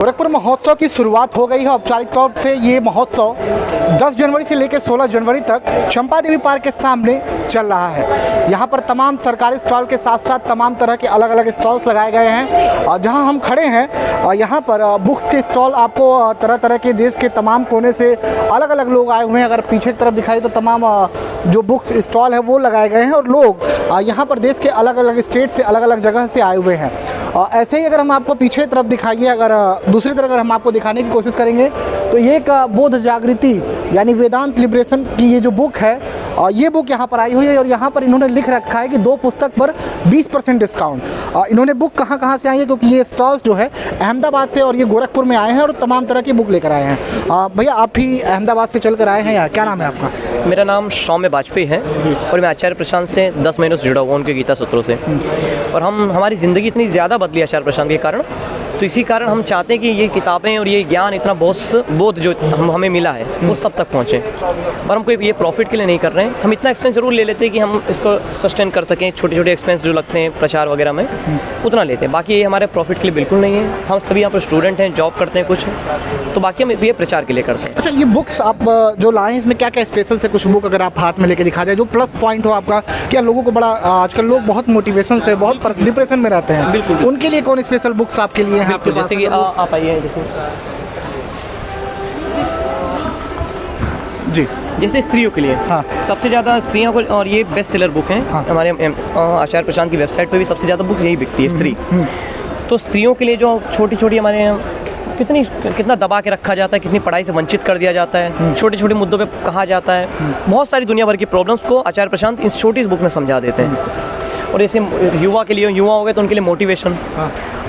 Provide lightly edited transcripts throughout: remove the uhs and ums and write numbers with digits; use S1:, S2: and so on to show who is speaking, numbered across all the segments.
S1: गोरखपुर महोत्सव की शुरुआत हो गई है औपचारिक तौर से। ये महोत्सव 10 जनवरी से लेकर 16 जनवरी तक चंपा देवी पार्क के सामने चल रहा है। यहाँ पर तमाम सरकारी स्टॉल के साथ साथ तमाम तरह के अलग अलग स्टॉल्स लगाए गए हैं। और जहाँ हम खड़े हैं और यहाँ पर बुक्स के स्टॉल, आपको तरह तरह के देश के तमाम कोने से अलग अलग लोग आए हुए हैं। अगर पीछे की तरफ दिखाई तो तमाम जो बुक्स स्टॉल है वो लगाए गए हैं और लोग यहाँ पर देश के अलग अलग स्टेट से अलग अलग जगह से आए हुए हैं। ऐसे ही अगर हम आपको पीछे तरफ दिखाइए, अगर दूसरी तरफ अगर हम आपको दिखाने की कोशिश करेंगे तो ये एक बोध जागृति यानी वेदांत लिबरेशन की ये जो बुक है, ये बुक यहाँ पर आई हुई है और यहाँ पर इन्होंने लिख रखा है कि 2 पुस्तक पर 20% डिस्काउंट। इन्होंने बुक कहाँ से आई है, क्योंकि ये स्टॉल्स जो है अहमदाबाद से और ये गोरखपुर में आए हैं और तमाम तरह की बुक लेकर आए हैं। भैया, आप भी अहमदाबाद से चल कर आए हैं यार, क्या नाम है आपका?
S2: मेरा नाम सौम्य वाजपेयी है और मैं आचार्य प्रशांत से 10 महीनों से जुड़ा हुआ उनके गीता सूत्रों से। और हमारी ज़िंदगी इतनी ज़्यादा बदली आचार्य प्रशांत के कारण, तो इसी कारण हम चाहते हैं कि ये किताबें और ये ज्ञान इतना बोध जो हमें मिला है वो सब तक पहुँचे। और हम कोई ये प्रॉफिट के लिए नहीं कर रहे हैं। हम इतना एक्सपेंस ज़रूर ले लेते हैं कि हम इसको सस्टेन कर सकें। छोटे छोटे एक्सपेंस जो लगते हैं प्रचार वगैरह में उतना लेते हैं, बाकी ये हमारे प्रॉफिट के लिए बिल्कुल नहीं है। हम सभी यहाँ पर स्टूडेंट हैं, जॉब करते हैं कुछ, तो बाकी हम ये प्रचार के लिए करते हैं।
S1: अच्छा, ये बुक्स आप जो लाए हैं इसमें क्या क्या स्पेशल से कुछ बुक अगर आप हाथ में लेके दिखा जाए जो प्लस पॉइंट हो आपका, क्या लोगों को बड़ा आजकल लोग बहुत मोटिवेशन से बहुत डिप्रेशन में रहते हैं,
S2: बिल्कुल
S1: उनके लिए कौन स्पेशल बुक्स आपके लिए हैं? आपके
S2: जैसे कि आप आइए, जैसे स्त्रियों के लिए सबसे ज़्यादा स्त्रियों को, और ये बेस्ट सेलर बुक हैं। हमारे आचार्य प्रशांत की वेबसाइट पे भी सबसे ज़्यादा बुक्स यही बिकती है, स्त्री। तो स्त्रियों के लिए जो छोटी छोटी हमारे कितना दबा के रखा जाता है, कितनी पढ़ाई से वंचित कर दिया जाता है, छोटे छोटे मुद्दों पे कहा जाता है, बहुत सारी दुनिया भर की प्रॉब्लम्स को आचार्य प्रशांत इस छोटी बुक में समझा देते हैं। और जैसे युवा के लिए, युवा हो गए तो उनके लिए मोटिवेशन।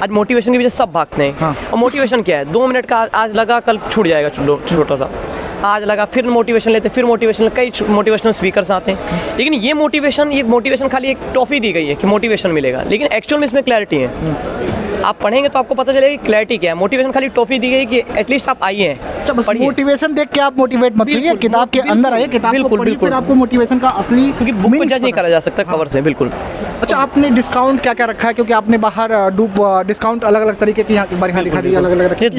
S2: आज मोटिवेशन के पीछे सब भागते हैं। और मोटिवेशन क्या है? 2 मिनट का आज लगा, कल छूट जाएगा, छोटा सा आज लगा, फिर मोटिवेशन लेते, फिर मोटिवेशन, कई मोटिवेशनल स्पीकर्स आते हैं। लेकिन ये मोटिवेशन खाली एक टॉफी दी गई है कि मोटिवेशन मिलेगा, लेकिन एक्चुअल में इसमें क्लैरिटी है। आप पढ़ेंगे तो आपको पता चलेगा कि क्लैरिटी क्या है। मोटिवेशन खाली टॉफी दी गई कि एटलीस्ट आप आइए हैं।
S1: बस मोटिवेशन देख के आप मोटिवेट मत होइए, किताब के अंदर आइए, किताब को पढ़िए, फिर आपको मोटिवेशन का असली,
S2: क्योंकि बुक को जज नहीं करा जा सकता कवर से। बिल्कुल।
S1: अच्छा, आपने डिस्काउंट क्या क्या रखा है? क्योंकि आपने बाहर डिस्काउंट अलग अलग तरीके के यहाँ बाहर दिखा दिया, अलग अलग रखे।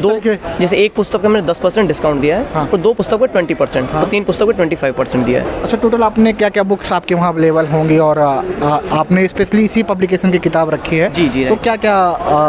S2: जैसे एक पुस्तक पे मैंने 10% डिस्काउंट दिया है और 2 पुस्तक पे 20% और 3 पुस्तक पे 25% दिया है।
S1: अच्छा, टोटल आपने क्या क्या बुक्स आपके वहाँ अवेलेबल होंगी? और आपने स्पेशली इसी पब्लिकेशन की किताब रखी है?
S2: जी।
S1: तो क्या क्या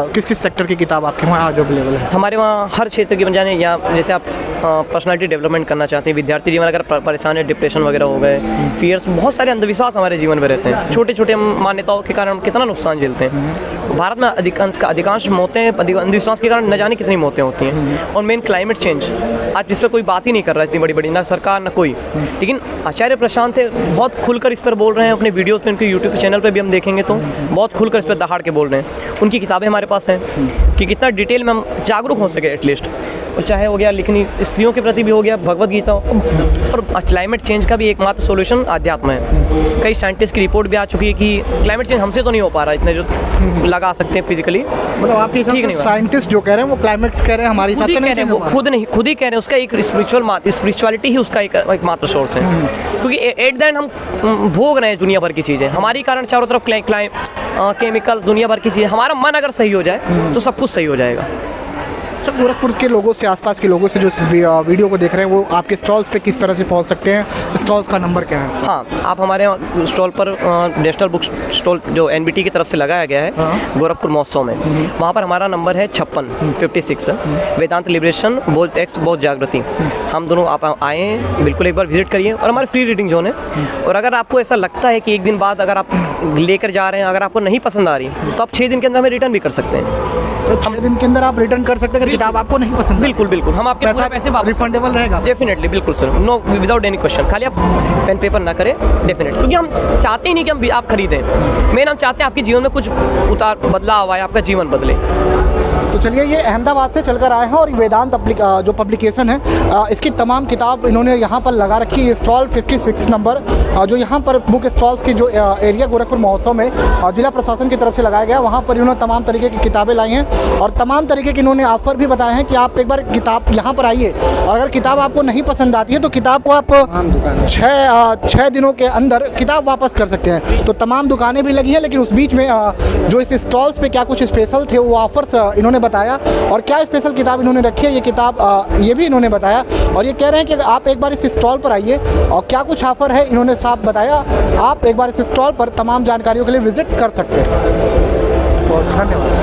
S1: किस किस सेक्टर की किताब आपके वहाँ आज अवेलेबल है?
S2: हमारे वहाँ हर क्षेत्र की बन जाने, या जैसे आप पर्सनालिटी डेवलपमेंट करना चाहते हैं, विद्यार्थी जीवन अगर परेशान है, डिप्रेशन वगैरह हो गए, फियर्स, बहुत सारे अंधविश्वास हमारे जीवन में रहते हैं। छोटे छोटे मान्यताओं के कारण कितना नुकसान झेलते हैं। भारत में अधिकांश मौतें अंधविश्वास के कारण न जाने कितनी मौतें होती हैं। और मेन क्लाइमेट चेंज, आज जिस पर कोई बात ही नहीं कर रहा है, इतनी बड़ी ना सरकार ना कोई। लेकिन आचार्य प्रशांत बहुत खुलकर इस पर बोल रहे हैं अपने वीडियोस पे, उनके यूट्यूब चैनल पे भी हम देखेंगे तो बहुत खुलकर इस पर दहाड़ के बोल रहे हैं। उनकी किताबें हमारे पास हैं कि कितना डिटेल में हम जागरूक हो सके एटलीस्ट। और चाहे हो गया लिखनी स्त्रियों के प्रति भी हो गया भगवद गीता, और क्लाइमेट चेंज का भी एकमात्र सोल्यूशन आध्यात्म है। कई साइंटिस्ट की रिपोर्ट भी आ चुकी है कि क्लाइमेट चेंज हमसे तो नहीं हो पा रहा इतने जो लगा सकते हैं फिजिकली।
S1: मतलब आप ठीक नहीं, साइंटिस्ट जो कह रहे हैं वो क्लाइमेट्स कह रहे हैं, हमारी साथ नहीं,
S2: वो खुद ही कह रहे हैं। उसका एक स्पिरिचुअलिटी ही उसका एक मात्र सोर्स है। क्योंकि एट द एंड हम भोग रहे हैं दुनिया भर की चीज़ें, हमारी कारण चारों तरफ केमिकल्स, दुनिया भर की चीज़ें। हमारा मन अगर सही हो जाए तो सब कुछ सही हो जाएगा।
S1: अच्छा, गोरखपुर के लोगों से, आसपास के लोगों से जो वीडियो को देख रहे हैं, वो आपके स्टॉल्स पे किस तरह से पहुंच सकते हैं? स्टॉल्स का नंबर क्या है?
S2: हाँ, आप हमारे स्टॉल पर नेशनल बुक स्टॉल जो NBT की तरफ से लगाया गया है गोरखपुर महोत्सव में, वहाँ पर हमारा नंबर है 5656 वेदांत लिबरेशन बोध जागृति। हम दोनों आप आए, बिल्कुल एक बार विजिट करिए। और हमारे फ्री रीडिंग जोन है। और अगर आपको ऐसा लगता है कि एक दिन बाद अगर आप लेकर जा रहे हैं, अगर आपको नहीं पसंद आ रही तो आप 6 दिन के अंदर हमें रिटर्न भी कर सकते हैं।
S1: तो 6 दिन के अंदर आप रिटर्न कर सकते हैं किताब आपको नहीं पसंद?
S2: बिल्कुल। हम आपके पैसे वापस
S1: रिफंडेबल रहेगा?
S2: डेफिनेटली, बिल्कुल sir, no without any question. खाली आप पेन पेपर ना करें, डेफिनेटली, क्योंकि हम चाहते ही नहीं कि हम आप खरीदें। मेन हम चाहते हैं आपके जीवन में कुछ बदलाव आए, आपका जीवन बदले।
S1: तो चलिए, ये अहमदाबाद से चलकर आए हैं और वेदांत जो पब्लिकेशन है, इसकी तमाम किताब इन्होंने यहाँ पर लगा रखी है। स्टॉल 56 नंबर जो यहाँ पर बुक स्टॉल्स की जो एरिया गोरखपुर महोत्सव में जिला प्रशासन की तरफ से लगाया गया, वहाँ पर इन्होंने तमाम तरीके की किताबें लाई हैं और तमाम तरीके की इन्होंने ऑफर भी भी बताए हैं कि आप एक बार किताब यहाँ पर आइए और अगर किताब आपको नहीं पसंद आती है तो किताब को आप 6 दिनों के अंदर किताब वापस कर सकते हैं। तो तमाम दुकानें भी लगी हैं, लेकिन उस बीच में जो इस स्टॉल्स पे क्या कुछ स्पेशल थे वो ऑफर्स इन्होंने बताया और क्या स्पेशल किताब इन्होंने रखी है ये किताब ये भी इन्होंने बताया। और ये कह रहे हैं कि आप एक बार इस स्टॉल पर आइए और क्या कुछ ऑफ़र है इन्होंने साफ बताया। आप एक बार इस स्टॉल पर तमाम जानकारियों के लिए विजिट कर सकते हैं। बहुत धन्यवाद।